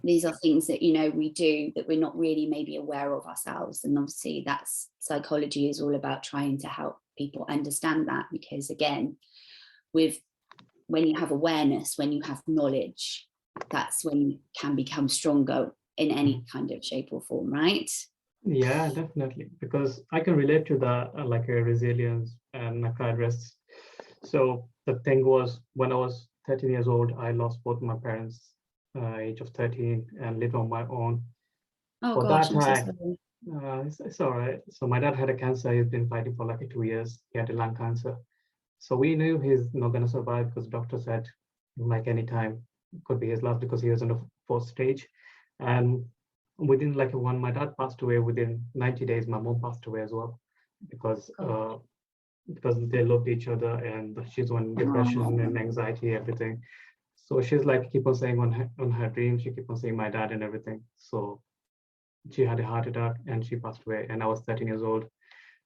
these are things that, you know, we do that we're not really maybe aware of ourselves. And obviously that's psychology is all about trying to help people understand that, because again, with when you have awareness, when you have knowledge, that's when you can become stronger in any kind of shape or form, right? Yeah, definitely. Because I can relate to that, like a resilience and my pride rests. So the thing was, when I was 13 years old, I lost both my parents, age of 13, and lived on my own. Oh For gosh, that I'm so time, sorry. it's all right. So my dad had a cancer. He's been fighting for like 2 years. He had a lung cancer. So we knew he's not going to survive because doctor said like any time could be his last, because he was in the fourth stage. And within like one, my dad passed away. Within 90 days, my mom passed away as well, because God. because they loved each other, and she's on depression and Oh, anxiety, everything. So she's like keep on saying on her dreams, she keep on saying my dad and everything. So she had a heart attack and she passed away, and I was 13 years old.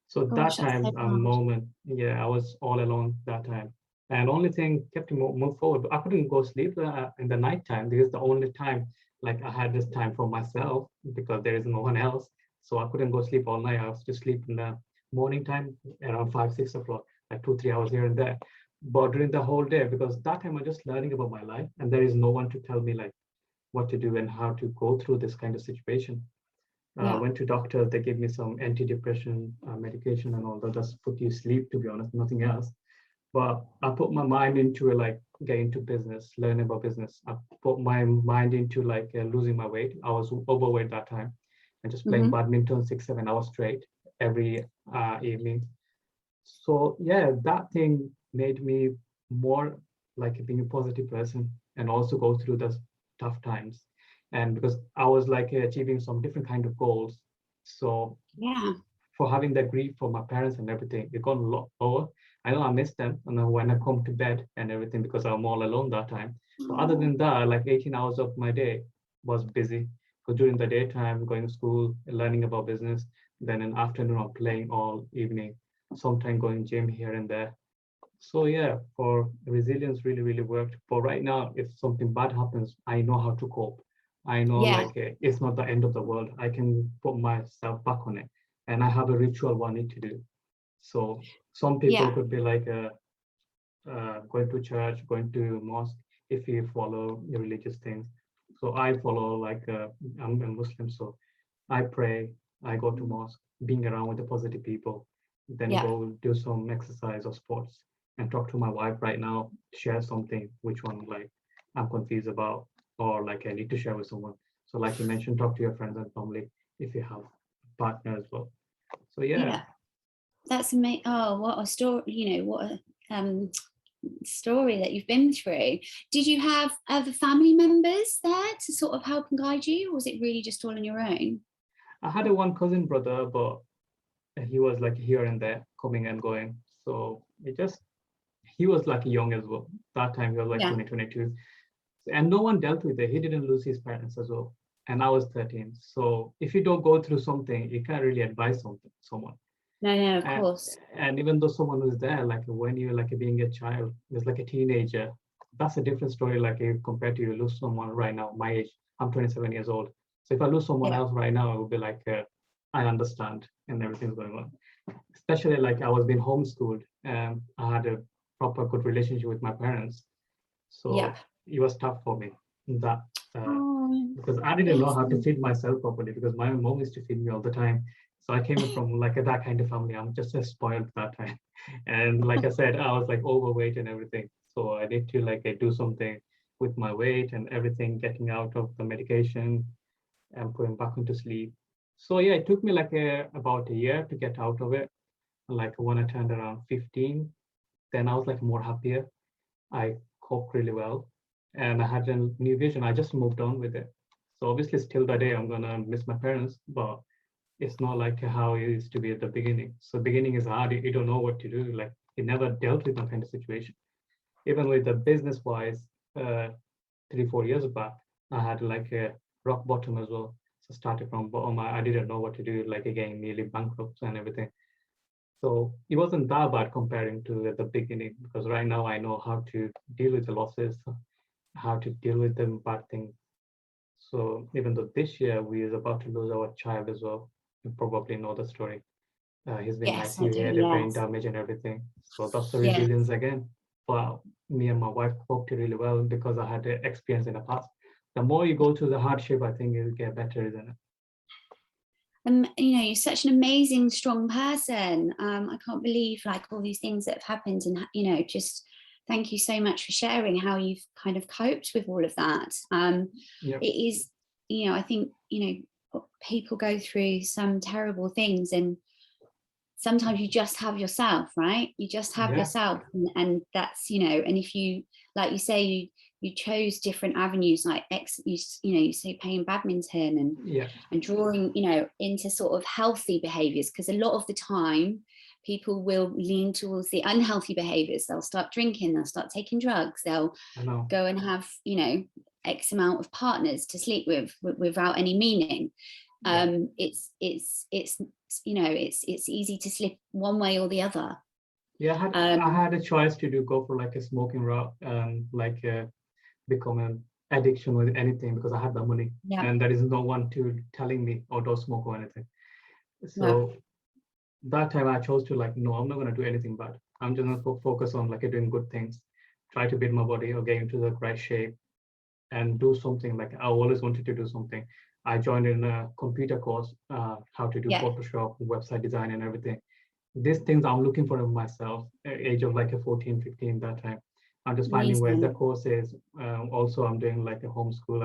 So that gosh, that's so time, a hard. moment, yeah, I was all alone that time. And only thing kept me move forward. I couldn't go sleep in the night time. This is the only time like I had this time for myself, because there is no one else. So I couldn't go sleep all night. I was to sleep in the morning time around 5, 6 o'clock, like 2, 3 hours here and there. But during the whole day, because that time I'm just learning about my life, and there is no one to tell me like what to do and how to go through this kind of situation. Yeah. Went to doctor, they gave me some antidepressant medication and all that, just put you sleep, to be honest, nothing else. But I put my mind into like get into business, learn about business. I put my mind into like losing my weight. I was overweight that time, and just playing Hmm. badminton 6, 7 hours straight every evening. So yeah, that thing made me more like being a positive person, and also go through the tough times. And because I was like achieving some different kind of goals, so Yeah. for having that grief for my parents and everything, it got a lot lower. I know I miss them, and then when I come to bed and everything, because I'm all alone that time. But other Oh, than that, like 18 hours of my day was busy. Because during the daytime, going to school, learning about business, then in afternoon, I'm playing all evening, sometime going gym here and there. So yeah, for resilience really worked. For right now, if something bad happens, I know how to cope. I know yeah. like it's not the end of the world. I can put myself back on it, and I have a ritual what I need to do. So some people Yeah. could be like going to church, going to mosque, if you follow your religious things. So I follow like I'm a Muslim, so I pray, I go to mosque, being around with the positive people, then Yeah. go do some exercise or sports, and talk to my wife right now, share something which one like I'm confused about, or like I need to share with someone. So like you mentioned, talk to your friends and family if you have a partner as well. So yeah, Yeah. That's amazing. Oh, what a story, you know, what a story that you've been through. Did you have other family members there to sort of help and guide you, or was it really just all on your own? I had a one cousin brother, but he was like here and there, coming and going. So it just he was like young as well. That time he was like Yeah. 2022, and no one dealt with it. He didn't lose his parents as well, and I was 13. So if you don't go through something, you can't really advise someone. No, no, of And, course. and even though someone who's there, like when you're like being a child, just like a teenager, that's a different story. Like if compared to you lose someone right now, my age, I'm 27 years old. So if I lose someone Yeah. else right now, it would be like I understand and everything's going on. Especially like I was being homeschooled, and I had a proper good relationship with my parents, Yeah. so it was tough for me that uh, Oh, because I didn't know bless how to you. feed myself properly, because my mom used to feed me all the time. So I came from like that kind of family. I'm just spoiled that time, and like I said, I was like overweight and everything. So I need to like do something with my weight and everything, getting out of the medication and going back into sleep. So yeah, it took me like about a year to get out of it. Like when I turned around 15, then I was like more happier. I coped really well, and I had a new vision. I just moved on with it. So obviously, still today, I'm gonna miss my parents, but it's not like how it used to be at the beginning. So beginning is hard. You don't know what to do. Like you never dealt with that kind of situation. Even with the business wise, 3, 4 years back, I had like a rock bottom as well. So started from bottom. I didn't know what to do. Like again, nearly bankrupt and everything. So it wasn't that bad comparing to at the beginning, because right now I know how to deal with the losses, how to deal with the bad things. So even though this year we is about to lose our child as well, you probably know the story. He's been in Yes, I ICU, he do. had a brain Yes. damage and everything. So that's the Yeah. resilience again. But me and my wife coped really well because I had the experience in the past. The more you go through the hardship, I think it'll get better, isn't it? You know, you're such an amazing, strong person. I can't believe like all these things that have happened, and you know, just thank you so much for sharing how you've kind of coped with all of that. Yeah, It is, you know, I think, you know, people go through some terrible things, and sometimes you just have yourself, right? You just have yeah, yourself, and that's, you know, and if you, like you say, you chose different avenues, like you know, you say playing badminton yeah, and drawing, you know, into sort of healthy behaviors, because a lot of the time people will lean towards the unhealthy behaviors. They'll start drinking, they'll start taking drugs, they'll I know. go and have, you know, X amount of partners to sleep with without any meaning. Yeah. It's you know, it's easy to slip one way or the other. Yeah, I um had a choice to go for like a smoking route, become an addiction with anything because I had the money yeah, and there is no one to telling me, oh, don't smoke or anything. yeah, So that time I chose to like, no, I'm not going to do anything bad. I'm just going to focus on like doing good things, try to build my body or get into the right shape and do something. Like I always wanted to do something. I joined in a computer course, how to do yeah, Photoshop, website design and everything. These things I'm looking for in myself, age of like a 14, 15 that time. I'm just finding where the amazing. course is. Also, I'm doing like a homeschool